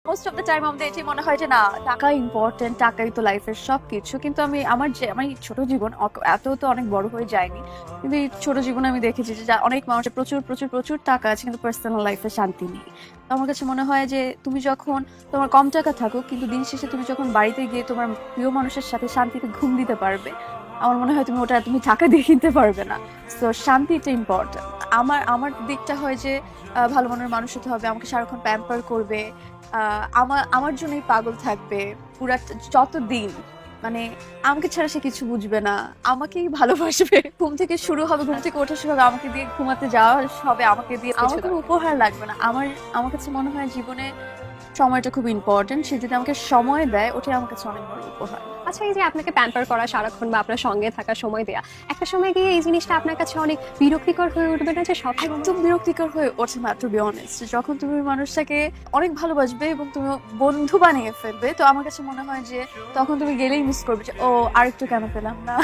Most of the time আমাদের এটাই মনে হয় যে না, টাকা ইম্পর্টেন্ট, টাকাই তো লাইফের সবকিছু। কিন্তু আমার এই ছোট জীবন এত তো অনেক বড় হয়ে যায়নি, কিন্তু এই ছোট জীবনে আমি দেখেছি যে অনেক মানুষের প্রচুর প্রচুর প্রচুর টাকা আছে কিন্তু পার্সোনাল লাইফে শান্তি নেই। তো আমার কাছে মনে হয় যে তুমি যখন তোমার কম টাকা থাকুক, কিন্তু দিন শেষে তুমি যখন বাড়িতে গিয়ে তোমার প্রিয় মানুষের সাথে শান্তিতে ঘুম দিতে পারবে, আমার মনে হয় তুমি টাকা দিয়ে কিনতে পারবে না। তো শান্তিটা ইম্পর্টেন্ট। আমার আমার দিকটা হয় যে ভালো মনের মানুষ হতে হবে, আমাকে সারাক্ষণ প্যাম্পার করবে, আমার আমার জন্যই পাগল থাকবে পুরা যতদিন, মানে আমাকে ছাড়া সে কিছু বুঝবে না, আমাকেই ভালোবাসবে। ঘুম থেকে শুরু হবে, ঘুম থেকে ওঠা শুরু হবে, আমাকে দিয়ে ঘুমাতে যাওয়া হবে আমাকে দিয়ে। আমার কোনো উপহার লাগবে না। আমার কাছে মনে হয় জীবনে সময়টা খুব ইম্পর্টেন্ট। সে যদি আমাকে সময় দেয়, ওটাই আমার কাছে অনেক বড় উপহার। আচ্ছা, এই যে আপনাকে প্যাম্পার করা সারাক্ষণ বা আপনার সঙ্গে থাকা, সময় দেয়া, একটা সময় গিয়ে এই জিনিসটা আপনার কাছে অনেক বিরক্তিকর হয়ে উঠবে না? যে সব একদম বিরক্তিকর হয়ে ওঠে না, টু বি অনেস্ট। যখন তুমি ওই মানুষটাকে অনেক ভালোবাসবে এবং তুমি বন্ধু বানিয়ে ফেলবে, তো আমার কাছে মনে হয় যে তখন তুমি গেলেই মিস করবে যে ও আরেকটু কেন পেলাম না।